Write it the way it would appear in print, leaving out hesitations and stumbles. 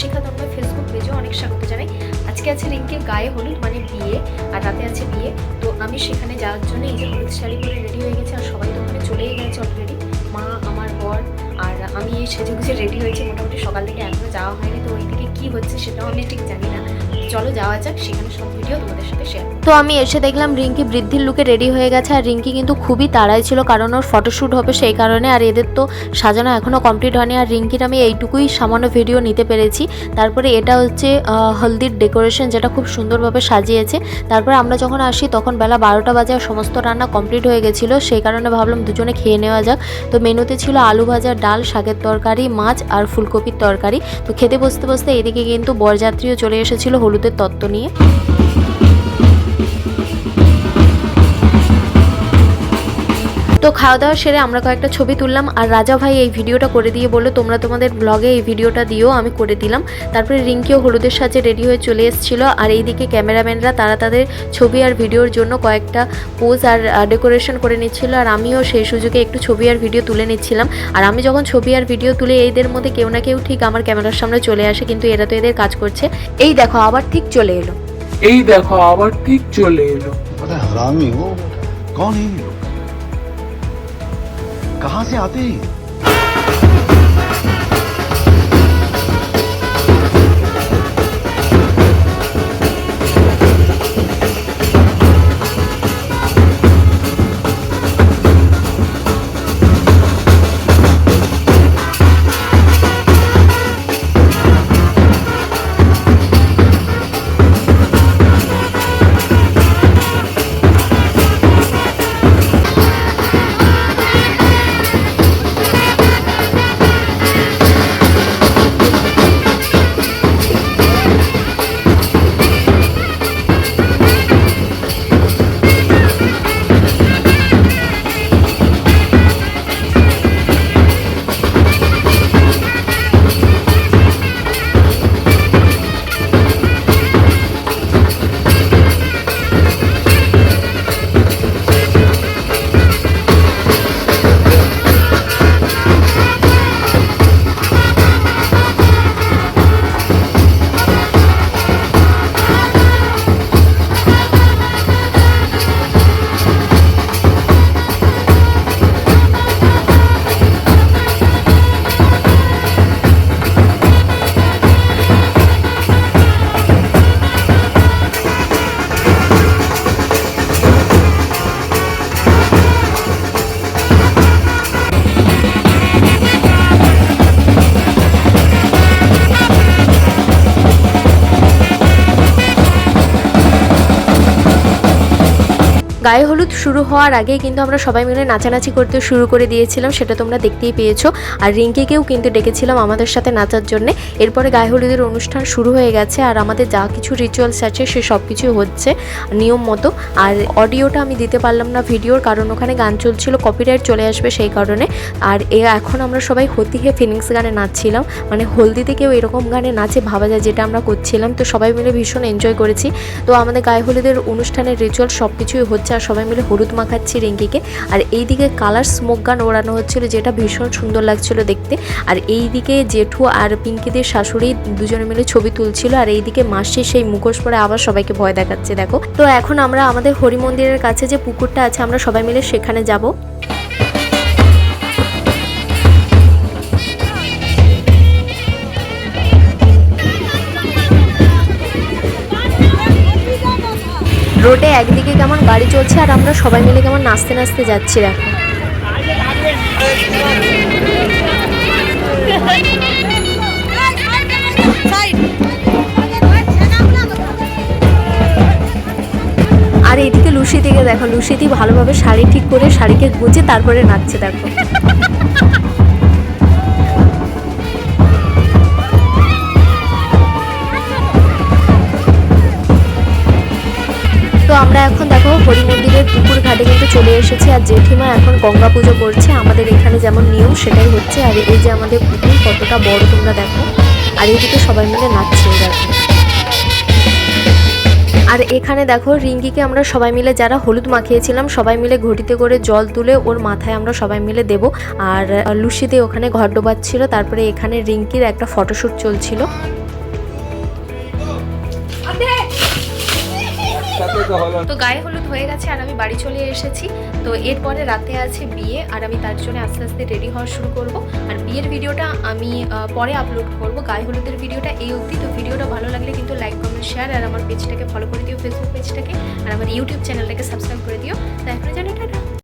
শিখা Tanmoy Facebook পেজে অনেক স্বাগত জানাই। আজকে আছে রিঙ্কির গায়ে হলুদ মানে বিয়ে, আর রাতে আছে বিয়ে। তো আমি সেখানে যাওয়ার জন্য এই যে হলুদ শাড়ি পরে রেডি হয়ে গেছে, আর সবাই তো ওখানে চলেই গেছে অলরেডি। মা, আমার বর আর আমি এই সেজেগুজে রেডি হয়েছি মোটামুটি সকাল থেকে, এখনো যাওয়া হয়নি। তো ওইদিকে কী হচ্ছে সেটাও আমি ঠিক জানি না। চলো যাওয়া যাক, সেখানে সব ভিডিও তোমাদের সাথে শেয়ার। তো আমি এসে দেখলাম রিঙ্কি বৃদ্ধির লুকে রেডি হয়ে গেছে, আর রিঙ্কি কিন্তু খুবই তাড়াই ছিল, কারণ ওর ফটোশ্যুট হবে সেই কারণে। আর এদের তো সাজানো এখনও কমপ্লিট হয়নি, আর রিঙ্কির আমি এইটুকুই সামান্য ভিডিও নিতে পেরেছি। তারপরে এটা হচ্ছে হলদির ডেকোরেশন, যেটা খুব সুন্দরভাবে সাজিয়েছে। তারপরে আমরা যখন আসি তখন বেলা 12টা বাজে, আর সমস্ত রান্না কমপ্লিট হয়ে গেছিলো, সেই কারণে ভাবলাম দুজনে খেয়ে নেওয়া যাক। তো মেনুতে ছিল আলু ভাজা, ডাল, শাকের তরকারি, মাছ আর ফুলকপির তরকারি। তো খেতে বসতে বসতে এদিকে কিন্তু বরযাত্রীও চলে এসেছিলো হলুদের তত্ত্ব নিয়ে। তো খাওয়া দাওয়া সেরে আমরা কয়েকটা ছবি তুললাম, আর রাজা ভাই এই ভিডিওটা করে দিয়ে বললো তোমরা তোমাদের ব্লগে এই ভিডিওটা দিও, আমি করে দিলাম। তারপরে রিঙ্কিও হলুদের সাজে রেডি হয়ে চলে এসেছিলো, আর এইদিকে ক্যামেরাম্যানরা তারা তাদের ছবি আর ভিডিওর জন্য কয়েকটা পোজ আর ডেকোরেশন করে নিচ্ছিলো, আর আমিও সেই সুযোগে একটু ছবি আর ভিডিও তুলে নিচ্ছিলাম। আর আমি যখন ছবি আর ভিডিও তুলে এদের মধ্যে কেউ না কেউ ঠিক আমার ক্যামেরার সামনে চলে আসে, কিন্তু এরা তো এদের কাজ করছে। এই দেখো আবার ঠিক চলে এলো, এই দেখো আবার ঠিক চলে এলো। हरामी हो, कौन है ये लोग, कहां से आते हैं? গায়ে হলুদ শুরু হওয়ার আগেই কিন্তু আমরা সবাই মিলে নাচানাচি করতে শুরু করে দিয়েছিলাম, সেটা তোমরা দেখতেই পেয়েছো। আর রিঙ্কিকেও কিন্তু ডেকেছিলাম আমাদের সাথে নাচার জন্যে। এরপরে গায়ে হলুদের অনুষ্ঠান শুরু হয়ে গেছে, আর আমাদের যা কিছু রিচুয়ালস আছে সে সব কিছুই হচ্ছে নিয়ম মতো। আর অডিওটা আমি দিতে পারলাম না ভিডিওর, কারণ ওখানে গান চলছিল, কপিরাইট চলে আসবে সেই কারণে। আর এখন আমরা সবাই হতি হে ফিলিংস গানে নাচছিলাম, মানে হলদিতে কেউ এরকম গানে নাচে ভাবা যায়, যেটা আমরা করছিলাম। তো সবাই মিলে ভীষণ এনজয় করেছি। তো আমাদের গায়ে হলুদের অনুষ্ঠানের রিচুয়াল সব কিছুই হচ্ছে, আর সবাই মিলে হলুদ মাখাচ্ছি রিঙ্কিকে। আর এইদিকে কালার স্মোক গান ওড়ানো হচ্ছিল, যেটা ভীষণ সুন্দর লাগছিল দেখতে। আর এইদিকে জেঠু আর পিঙ্কিদের শাশুড়ি দুজনে মিলে ছবি তুলছিল, আর এইদিকে মাসি সেই মুখোশ পরে আবার সবাইকে ভয় দেখাচ্ছে দেখো। তো এখন আমরা আমাদের হরি মন্দিরের কাছে যে পুকুরটা আছে আমরা সবাই মিলে সেখানে যাব। রোডে একদিকে কেমন গাড়ি চলছে, আর আমরা সবাই মিলে কেমন নাচতে নাচতে যাচ্ছি দেখো। আর এইদিকে লুসি দিকে দেখো, লুসিদি ভালোভাবে শাড়ি ঠিক করে শাড়িকে গুঁজে তারপরে নাচছে দেখো। তো আমরা এখন দেখো হরি মন্দিরের পুকুর ঘাটে কিন্তু চলে এসেছি, আর জেঠিমা এখন গঙ্গা পুজো করছে। আমাদের এখানে যেমন নিয়ম সেটাই হচ্ছে। আর এই যে আমাদের পুকুর কতটা বড় তোমরা দেখো, আর এইদিকে সবাই মিলে নাচছে দেখো। আর এখানে দেখো রিঙ্কিকে আমরা সবাই মিলে যারা হলুদ মাখিয়েছিলাম সবাই মিলে ঘটিতে করে জল তুলে ওর মাথায় আমরা সবাই মিলে দেব। আর লুসিতে ওখানে ঘর ডোবাচ্ছিল। তারপরে এখানে রিঙ্কির একটা ফটোশ্যুট চলছিল। তো গায়ে হলুদ হয়ে গেছে আর আমি বাড়ি চলে এসেছি। তো এরপরে রাতে আছে বিয়ে আর আমি তার জন্য আস্তে আস্তে রেডি হওয়া শুরু করব। আর বিয়ের ভিডিওটা আমি পরে আপলোড করব, গায়ে হলুদের ভিডিওটা এই অবধি। তো ভিডিওটা ভালো লাগলে কিন্তু লাইক কমেন্ট শেয়ার আর আমার পেজটাকে ফলো করে দিও, ফেসবুক পেজটাকে, আর আমার ইউটিউব চ্যানেলটাকে সাবস্ক্রাইব করে দিও। তো এখন জানি টাটা।